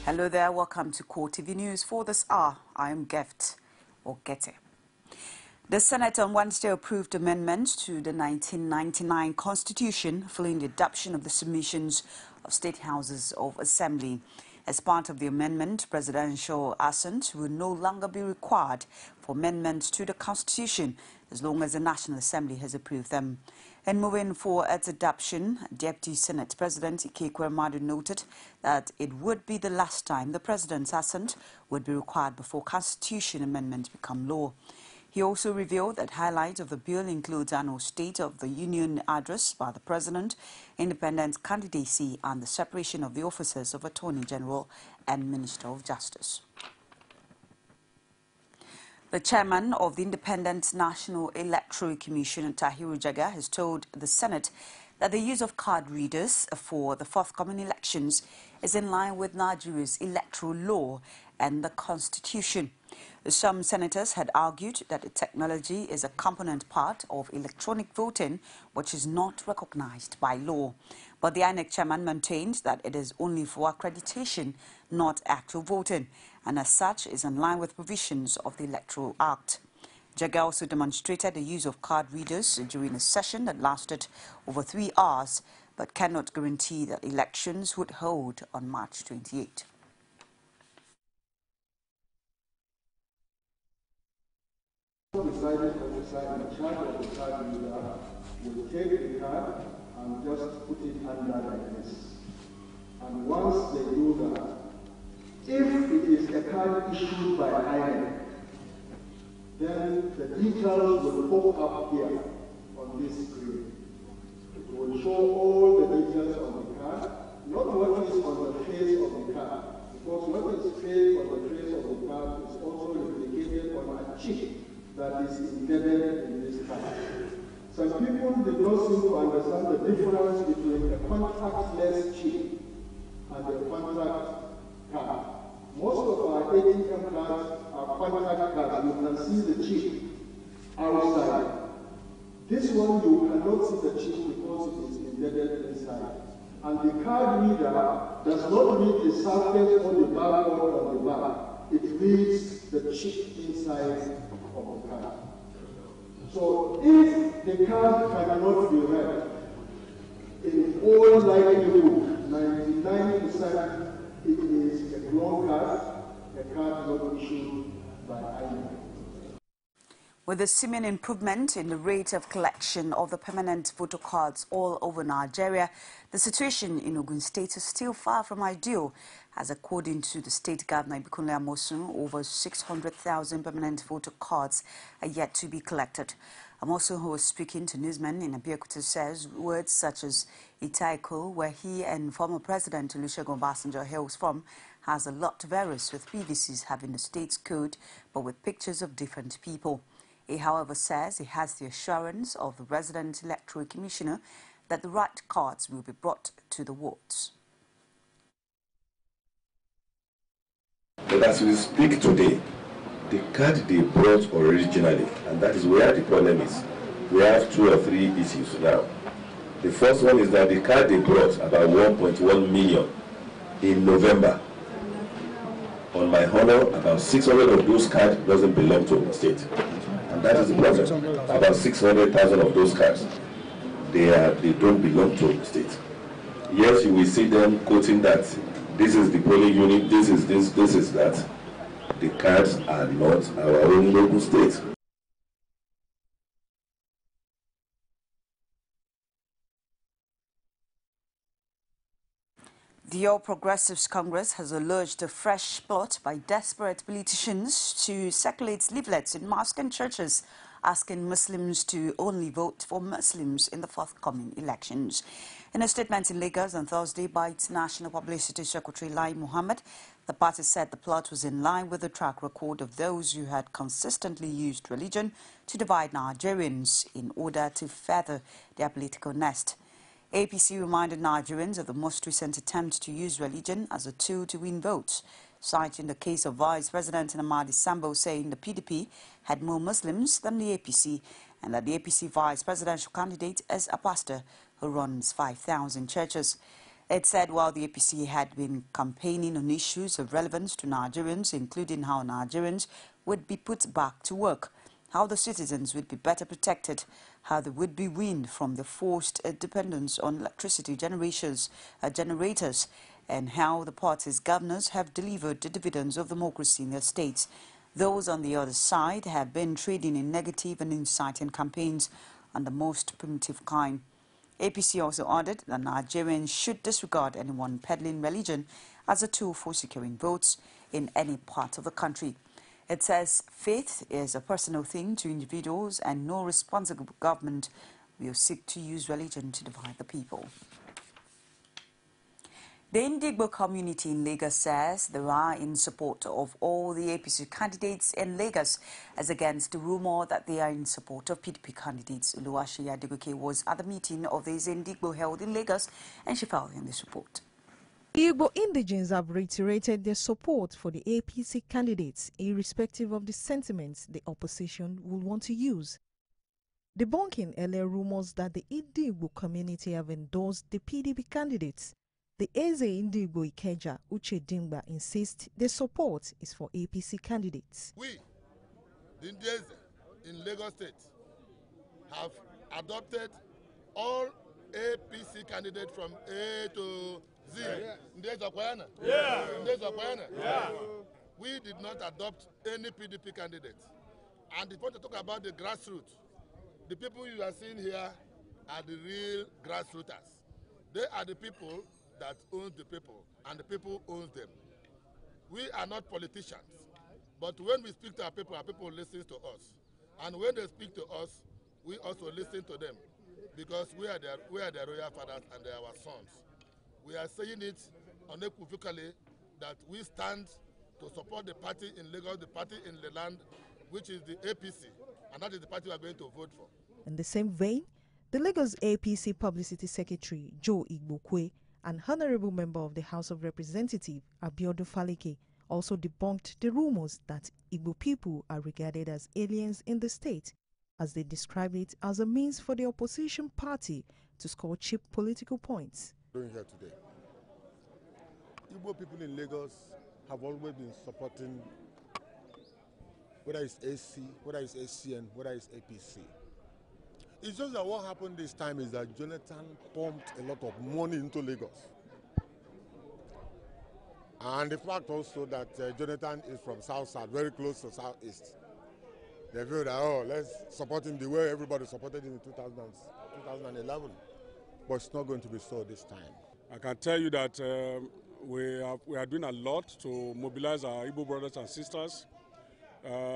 Hello there, welcome to CoreTV News. For this hour, I am Gete. The Senate on Wednesday approved amendments to the 1999 Constitution following the adoption of the submissions of State Houses of Assembly. As part of the amendment, presidential assent will no longer be required for amendments to the Constitution as long as the National Assembly has approved them. And moving for its adoption, Deputy Senate President Ikekwe Madu noted that it would be the last time the President's assent would be required before Constitution amendments become law. He also revealed that highlights of the bill includes annual State of the Union address by the President, independent candidacy, and the separation of the offices of Attorney General and Minister of Justice. The chairman of the Independent National Electoral Commission, Tahiru Jaga, has told the Senate that the use of card readers for the forthcoming elections is in line with Nigeria's electoral law and the Constitution. Some senators had argued that the technology is a component part of electronic voting, which is not recognized by law. But the INEC chairman maintained that it is only for accreditation, not actual voting, and as such is in line with provisions of the Electoral Act. Jaga also demonstrated the use of card readers during a session that lasted over 3 hours, but cannot guarantee that elections would hold on March 28. Decided to decide in charge of the card reader will take the card and just put it under like this. And once they do that, if it is a card issued by INEC, then the details will pop up here on this screen. It will show all the details on the card, not what is on the face of the card, because what is faced on the face of the card is also replicated on a chip that is embedded in this card. Some people did not seem to understand the difference between a contactless chip and a contact card. Most of our ATM cards are contact cards. You can see the chip outside. This one you cannot see the chip because it is embedded inside. And the card reader does not read the surface or the barcode on the back. It reads the chip inside of the card. So if the card cannot be read, in all likelihood, 99%, it is a wrong card, a card not issued by INEC. With the seeming improvement in the rate of collection of the permanent voter cards all over Nigeria, the situation in Ogun State is still far from ideal, as according to the State Governor Ibikunle Amosun, over 600,000 permanent voter cards are yet to be collected. Amosun, who was speaking to newsmen in Abeokuta, says words such as Itaiko, where he and former President Olusegun Obasanjo hails from, has a lot of errors, with PVCs having the state's code but with pictures of different people. He, however, says he has the assurance of the resident electoral commissioner that the right cards will be brought to the wards. But as we speak today, the card they brought originally, and that is where the problem is, we have 2 or 3 issues now. The first one is that the card they brought, about 1.1 million in November. On my honor, about 600 of those cards doesn't belong to the state. And that is the problem. About 600,000 of those cards, they don't belong to the state. Yes, you will see them quoting that this is the polling unit, this is this, this is that. The cards are not our own local state. The All Progressives Congress has alleged a fresh plot by desperate politicians to circulate leaflets in mosques and churches asking Muslims to only vote for Muslims in the forthcoming elections. In a statement in Lagos on Thursday by its National Publicity Secretary Lai Mohammed, the party said the plot was in line with the track record of those who had consistently used religion to divide Nigerians in order to further their political nest. APC reminded Nigerians of the most recent attempt to use religion as a tool to win votes, citing the case of Vice President Nnamdi Sambo saying the PDP had more Muslims than the APC and that the APC vice presidential candidate is a pastor who runs 5,000 churches. It said while the APC had been campaigning on issues of relevance to Nigerians, including how Nigerians would be put back to work, how the citizens would be better protected, how they would be weaned from the forced dependence on electricity generators, and how the party's governors have delivered the dividends of democracy in their states. Those on the other side have been trading in negative and inciting campaigns on the most primitive kind. APC also added that Nigerians should disregard anyone peddling religion as a tool for securing votes in any part of the country. It says faith is a personal thing to individuals and no responsible government will seek to use religion to divide the people. The Indigbo community in Lagos says they are in support of all the APC candidates in Lagos as against the rumor that they are in support of PDP candidates. Oluwaseyi Adegoke was at the meeting of the Indigbo held in Lagos and she filed in this report. Igbo indigenes have reiterated their support for the APC candidates, irrespective of the sentiments the opposition will want to use. Debunking earlier rumors that the Indigbo community have endorsed the PDP candidates, the Eze Indigbo Ikeja Uche Dingba insists their support is for APC candidates. We, the Ndeze in Lagos State, have adopted all APC candidates from A to Z. We did not adopt any PDP candidate. And if you want to talk about the grassroots, the people you are seeing here are the real grassrooters. They are the people that own the people, and the people owns them. We are not politicians, but when we speak to our people listen to us. And when they speak to us, we also listen to them, because we are their royal fathers and they are our sons. We are saying it unequivocally that we stand to support the party in Lagos, the party in the land, which is the APC, and that is the party we are going to vote for. In the same vein, the Lagos APC Publicity Secretary Joe Igbokwe, an honorable member of the House of Representatives, Abiodun Faleke, also debunked the rumors that Igbo people are regarded as aliens in the state, as they described it as a means for the opposition party to score cheap political points. Here today, Igbo people in Lagos have always been supporting, whether it's AC, whether it's ACN, whether it's APC. It's just that what happened this time is that Jonathan pumped a lot of money into Lagos. And the fact also that Jonathan is from South-South, very close to South-East. They feel that, oh, let's support him the way everybody supported him in 2011. But it's not going to be so this time. I can tell you that we are doing a lot to mobilize our Igbo brothers and sisters.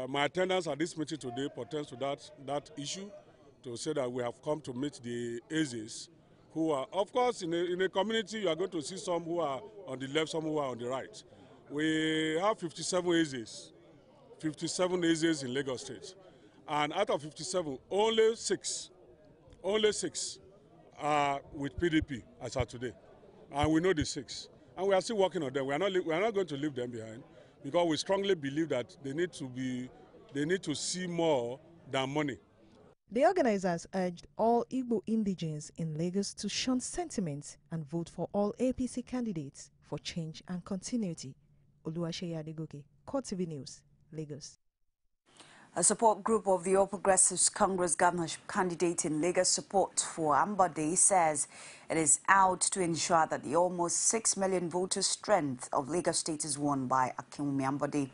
My attendance at this meeting today pertains to that issue, to say that we have come to meet the Azes, who are, of course, in a community, you are going to see some who are on the left, some who are on the right. We have 57 Azes in Lagos State. And out of 57, only six are with PDP as of today. And we know the 6. And we are still working on them. We are not going to leave them behind, because we strongly believe that they need to see more than money. The organizers urged all Igbo indigenes in Lagos to shun sentiments and vote for all APC candidates for change and continuity. Oluwaseyi Adegoke, CoreTV News, Lagos. A support group of the All Progressives Congress governorship candidate in Lagos Support for Ambode says it is out to ensure that the almost 6 million voter strength of Lagos State is won by Akinwumi Ambode.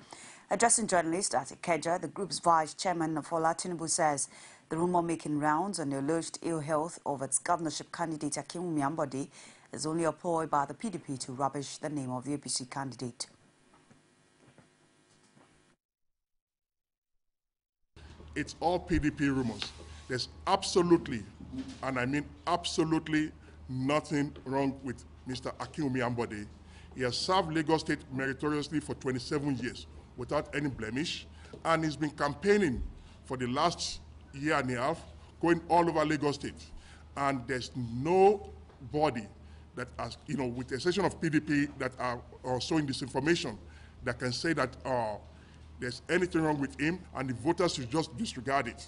Addressing journalists at Ikeja, the group's vice chairman Fola Tinubu says the rumor making rounds on the alleged ill health of its governorship candidate Akinwumi Ambode is only a ploy by the PDP to rubbish the name of the APC candidate. It's all PDP rumors. There's absolutely, and I mean absolutely, nothing wrong with Mr. Akinwumi Ambode. He has served Lagos State meritoriously for 27 years without any blemish, and he's been campaigning for the last year and a half, going all over Lagos State. And there's nobody that has, with the exception of PDP that are sowing disinformation, that can say that there's anything wrong with him, and the voters should just disregard it.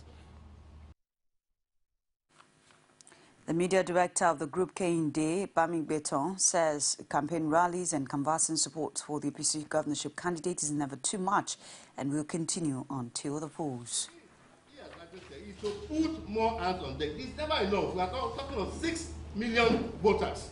The media director of the group Kehinde, Bami Beton, says campaign rallies and canvassing support for the APC governorship candidate is never too much and will continue until the polls. Yes, like I said, is to put more hands on deck. It's never enough. We are talking of 6 million voters.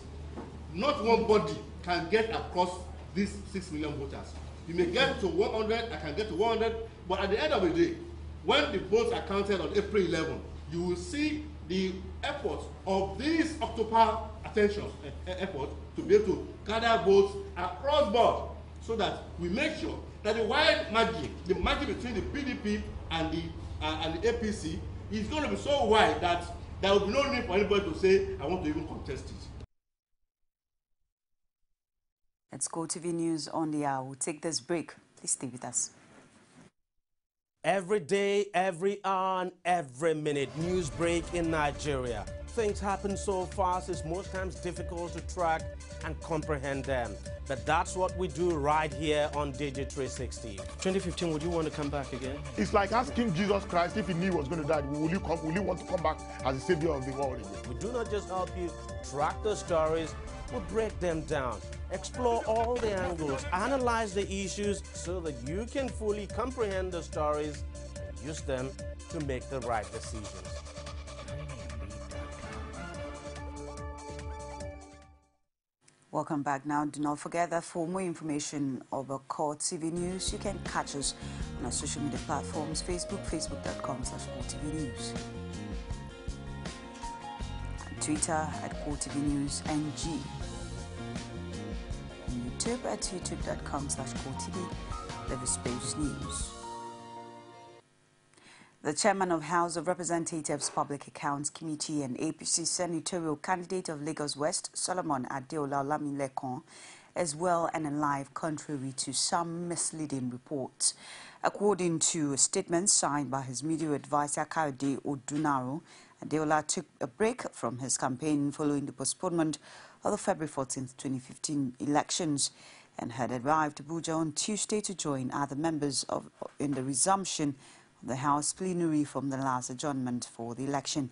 Not one body can get across these 6 million voters. You may get to 100, I can get to 100, but at the end of the day, when the votes are counted on April 11, you will see the effort of this October attention effort to be able to gather votes across board so that we make sure that the wide margin, the margin between the PDP and the APC is going to be so wide that there will be no need for anybody to say, I want to even contest it. It's CoreTV News on the hour. We'll take this break. Please stay with us. Every day, every hour, and every minute, news break in Nigeria. Things happen so fast, it's most times difficult to track and comprehend them. But that's what we do right here on Digi360. 2015, would you want to come back again? It's like asking Jesus Christ if he knew he was going to die, will you want to come back as the savior of the world again? We do not just help you track the stories, we break them down, explore all the angles, analyze the issues so that you can fully comprehend the stories and use them to make the right decisions. Welcome back. Now, do not forget that for more information about CoreTV News, you can catch us on our social media platforms, facebook.com/CoreTV News, and Twitter at CoreTV News NG, and YouTube at youtube.com/CoreTV News. The chairman of House of Representatives Public Accounts Committee and APC senatorial candidate of Lagos West, Solomon Adeola Olamilekon, is well and alive, contrary to some misleading reports. According to a statement signed by his media advisor, Kayode Odunaro, Adeola took a break from his campaign following the postponement of the February 14, 2015 elections and had arrived to Abuja on Tuesday to join other members in the resumption the House plenary from the last adjournment for the election.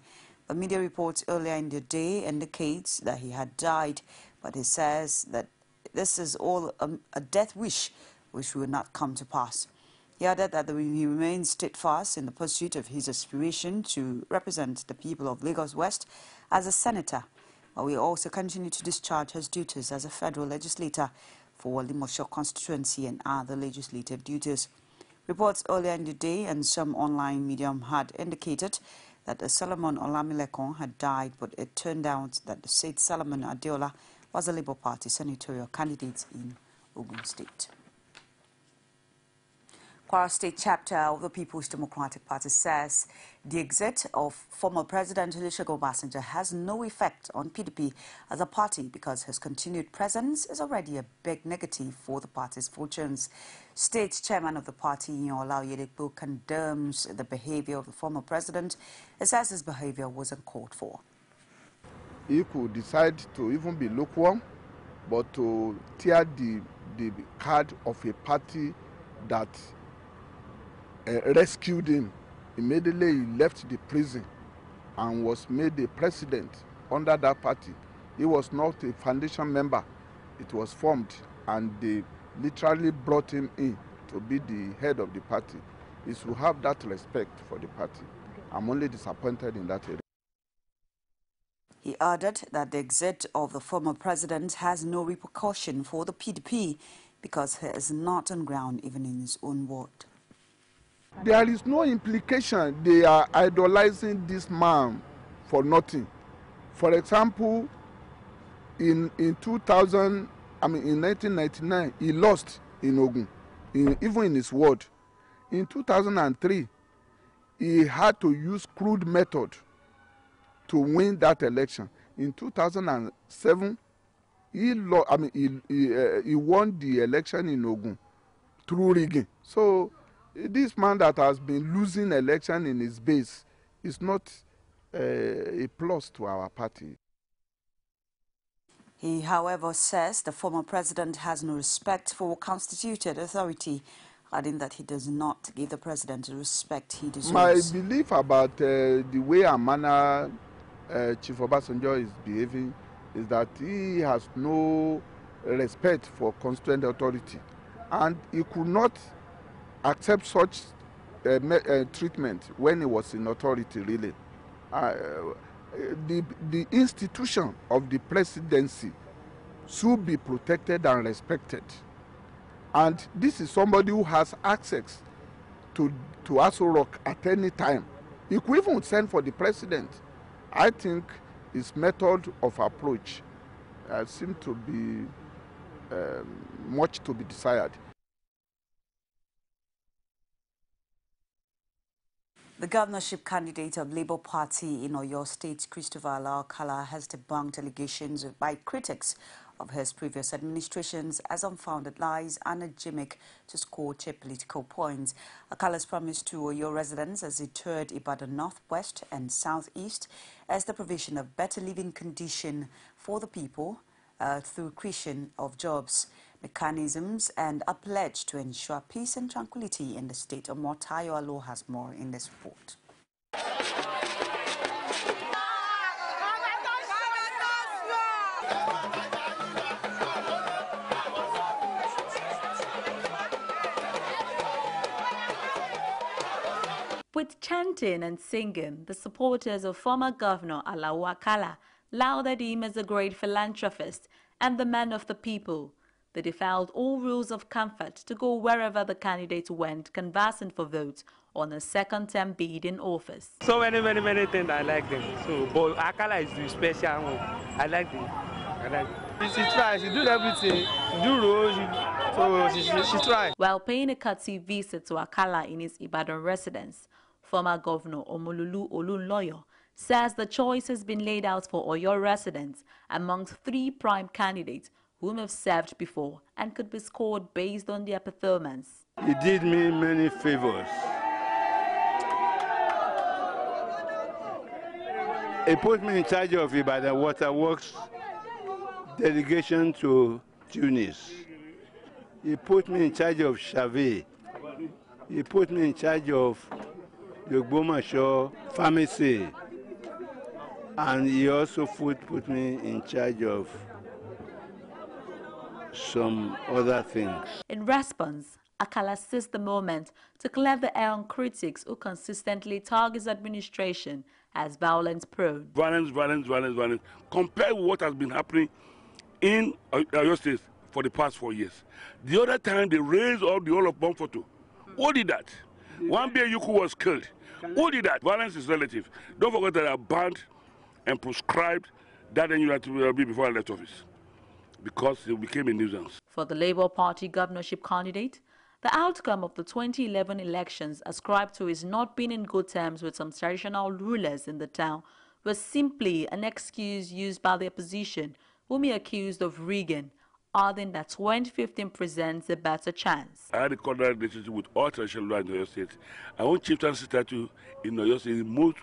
The media reports earlier in the day indicates that he had died, but he says that this is all a death wish which will not come to pass. He added that he remains steadfast in the pursuit of his aspiration to represent the people of Lagos West as a senator, but will also continue to discharge his duties as a federal legislator for Limosho constituency and other legislative duties. Reports earlier in the day and some online medium had indicated that Solomon Olamilekon had died, but it turned out that the said Solomon Adeola was a Labour Party senatorial candidate in Ogun State. Kwara State chapter of the People's Democratic Party says the exit of former President Olusegun Obasanjo has no effect on PDP as a party because his continued presence is already a big negative for the party's fortunes. State chairman of the party, Iyanola Oyedepo, condemns the behavior of the former president. He says his behavior was uncalled for. He could decide to even be lukewarm, but to tear the card of a party that rescued him. Immediately he left the prison and was made the president under that party. He was not a foundation member. It was formed and they literally brought him in to be the head of the party. He should have that respect for the party. I'm only disappointed in that area. He added that the exit of the former president has no repercussion for the PDP because he is not on ground even in his own ward. There is no implication. They are idolizing this man for nothing. For example, in 1999, he lost in Ogun, even in his ward. In 2003, he had to use crude method to win that election. In 2007, he won the election in Ogun through rigging. So this man that has been losing election in his base is not a plus to our party. He, however, says the former president has no respect for constituted authority, adding that he does not give the president the respect he deserves. My belief about the way and manner Chief Obasanjo is behaving is that he has no respect for constituent authority, and he could not accept such treatment when he was in authority, really. The institution of the presidency should be protected and respected. And this is somebody who has access to Aso Rock at any time. He could even send for the president. I think his method of approach seems to be much to be desired. The governorship candidate of Labour Party in Oyo State, Christopher Alao-Akala, has debunked allegations by critics of his previous administrations as unfounded lies and a gimmick to score cheap political points. Akala's promise to Oyo residents as he toured Ibadan Northwest and Southeast as the provision of better living condition for the people through creation of jobs, mechanisms, and a pledge to ensure peace and tranquility in the state. Omotayo Alo has more in this report. With chanting and singing, the supporters of former Governor Alao-Akala lauded him as a great philanthropist and the man of the people. They defied all rules of comfort to go wherever the candidate went, canvassing for votes on a second-term bid in office. So many things I like them. So, but Akala is the special one. I like them. She tries. She do everything. She do roads. So she tries. While paying a courtesy visit to Akala in his Ibadan residence, former Governor Omololu Olunloyo says the choice has been laid out for Oyo residents amongst 3 prime candidates whom have served before and could be scored based on their performance. He did me many favors. He put me in charge of Ibadan Water Works delegation to Tunis. He put me in charge of Chavez. He put me in charge of the Ogbomoso pharmacy. And he also put me in charge of some other things. In response, Akala seized the moment to clear the air on critics who consistently tag his administration as violence-prone. Violence. Compared with what has been happening in Oyo State for the past 4 years. The other time they raised all the whole of Bomfoto. Who did that? One Yuku was killed. Who did that? Violence is relative. Don't forget that they are banned and prescribed that then you had to be before I left office, because it became a nuisance. For the Labour Party governorship candidate, the outcome of the 2011 elections ascribed to his not being in good terms with some traditional rulers in the town was simply an excuse used by the opposition, whom he accused of rigging, adding that 2015 presents a better chance. I had a cordial relationship with all traditional rulers in Oyo State. I own chieftaincy statue in Oyo State in most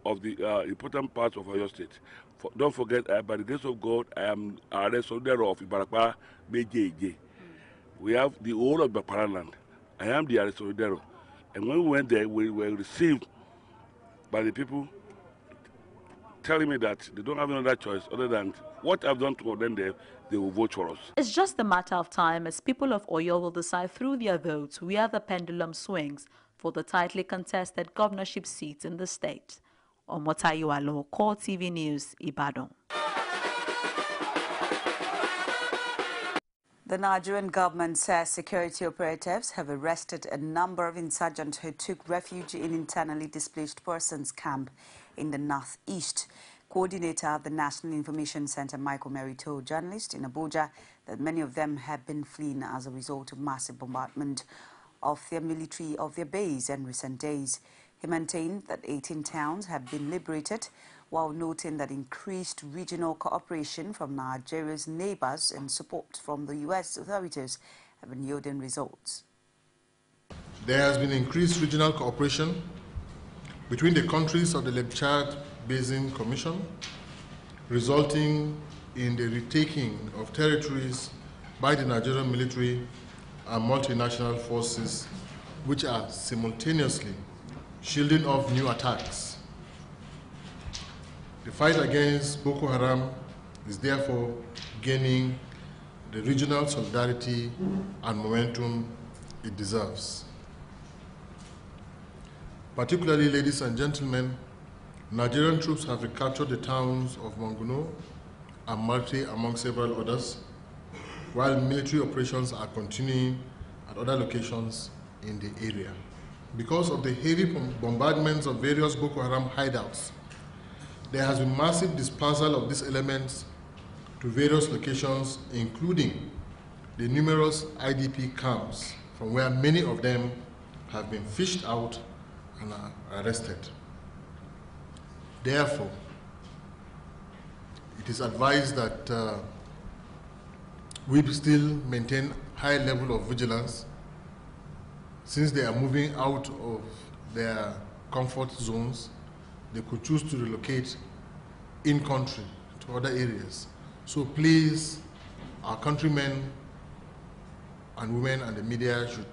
of the important parts of Oyo State. Don't forget, by the grace of God, I am Aresodero of Ibarakpa BJJ. We have the whole of Bakpara land. I am the Aresodero. And when we went there, we were received by the people telling me that they don't have another choice other than what I've done to them there, they will vote for us. It's just a matter of time as people of Oyo will decide through their votes where the pendulum swings for the tightly contested governorship seats in the state. Omotayo Alo, CoreTV News, Ibadan. The Nigerian government says security operatives have arrested a number of insurgents who took refuge in internally displaced persons camp in the northeast. Coordinator of the National Information Center, Michael Mary, told journalists in Abuja that many of them have been fleeing as a result of massive bombardment of their military of their base in recent days. He maintained that 18 towns have been liberated, while noting that increased regional cooperation from Nigeria's neighbors and support from the U.S. authorities have been yielding results. There has been increased regional cooperation between the countries of the Lake Chad Basin Commission, resulting in the retaking of territories by the Nigerian military and multinational forces, which are simultaneously shielding off new attacks. The fight against Boko Haram is therefore gaining the regional solidarity and momentum it deserves. Particularly, ladies and gentlemen, Nigerian troops have recaptured the towns of Monguno and Marte, among several others, while military operations are continuing at other locations in the area. Because of the heavy bombardments of various Boko Haram hideouts, there has been massive dispersal of these elements to various locations, including the numerous IDP camps, from where many of them have been fished out and are arrested. Therefore, it is advised that we still maintain high level of vigilance, since they are moving out of their comfort zones. They could choose to relocate in country to other areas. So please, our countrymen and women and the media should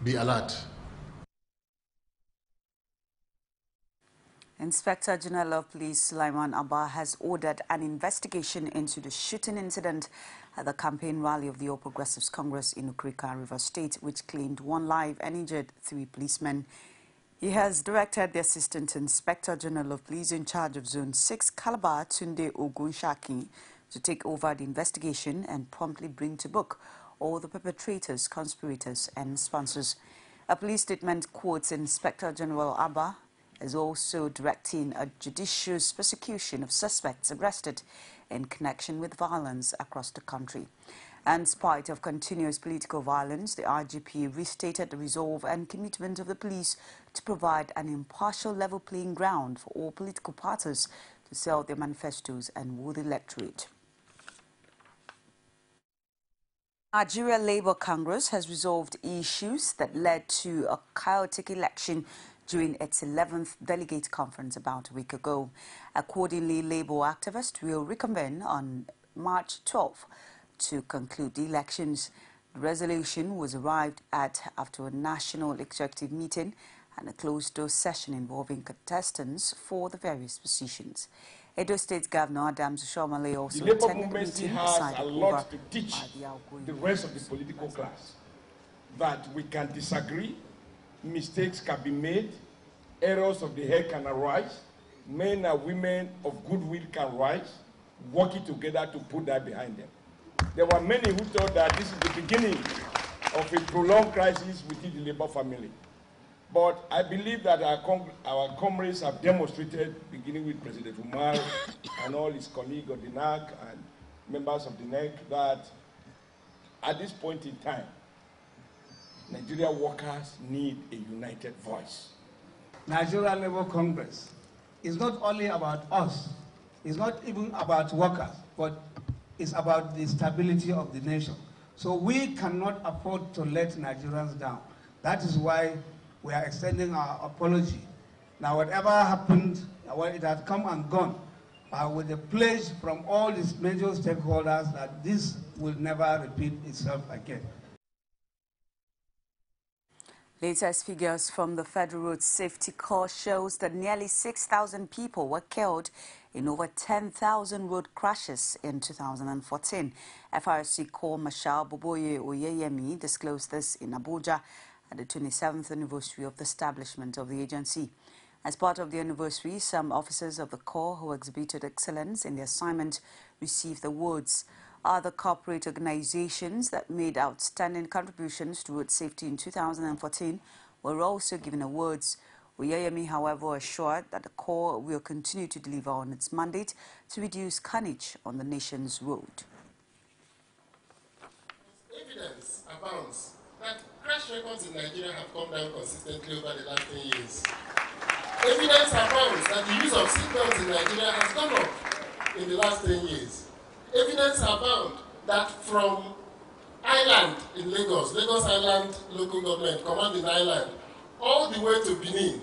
be alert. Inspector General of Police Sulaiman Abba has ordered an investigation into the shooting incident at the campaign rally of the All Progressives Congress in Ukrika, River State, which claimed 1 life and injured 3 policemen. He has directed the Assistant Inspector General of Police in charge of Zone 6, Calabar, Tunde Ogunshaki, to take over the investigation and promptly bring to book all the perpetrators, conspirators and sponsors. A police statement quotes Inspector General Abba as also directing a judicious prosecution of suspects arrested in connection with violence across the country. In spite of continuous political violence, the IGP restated the resolve and commitment of the police to provide an impartial level playing ground for all political parties to sell their manifestos and woo the electorate. Nigeria Labour Congress has resolved issues that led to a chaotic election during its 11th delegate conference about a week ago. Accordingly, Labour activists will reconvene on March 12th to conclude the elections. The resolution was arrived at after a national executive meeting and a closed-door session involving contestants for the various positions. Edo State Governor Adams Shomale also attended the meeting has a lot to teach the rest of the political class, that we can disagree, mistakes can be made, errors of the head can arise, men and women of goodwill can rise, working together to put that behind them. There were many who thought that this is the beginning of a prolonged crisis within the Labour family. But I believe that our comrades have demonstrated, beginning with President Umar and all his colleagues of the NAC and members of the NEC, that at this point in time, Nigeria workers need a united voice. Nigeria Labour Congress is not only about us, it's not even about workers, but it's about the stability of the nation. So we cannot afford to let Nigerians down. That is why we are extending our apology. Now, whatever happened, it has come and gone, with a pledge from all these major stakeholders that this will never repeat itself again. Latest figures from the Federal Road Safety Corps shows that nearly 6,000 people were killed in over 10,000 road crashes in 2014. FRC Corps Marshal Boboye Oyeyemi disclosed this in Abuja at the 27th anniversary of the establishment of the agency. As part of the anniversary, some officers of the Corps who exhibited excellence in their assignment received awards. Other corporate organizations that made outstanding contributions to road safety in 2014 were also given awards. Oyeyemi, however, assured that the Corps will continue to deliver on its mandate to reduce carnage on the nation's road. Evidence abounds that crash records in Nigeria have come down consistently over the last 10 years. Evidence abounds that the use of seatbelts in Nigeria has gone up in the last 10 years. Evidence abound that from Island in Lagos, Lagos Island local government, commanding Island, all the way to Benin,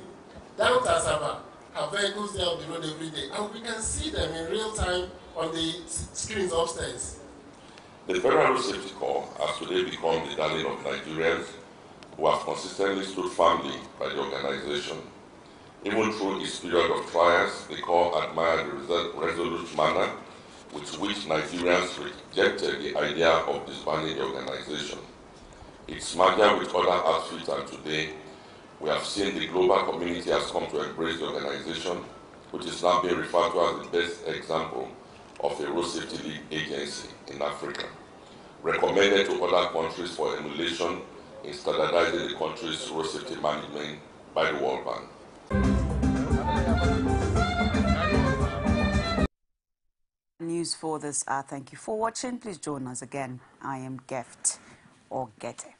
down to Asaba, have vehicles there on the road every day. And we can see them in real time on the screens upstairs. The Federal Road Safety Corps has today become the darling of Nigerians who have consistently stood firmly by the organization. Even through its period of trials, the Corps admired the resolute manner with which Nigerians rejected the idea of disbanding the organization. Its merger with other outfits, and today we have seen the global community has come to embrace the organization, which is now being referred to as the best example of a road safety lead agency in Africa, recommended to other countries for emulation in standardizing the country's road safety management by the World Bank. News for this hour. Thank you for watching. Please join us again. I am Gift or Gete.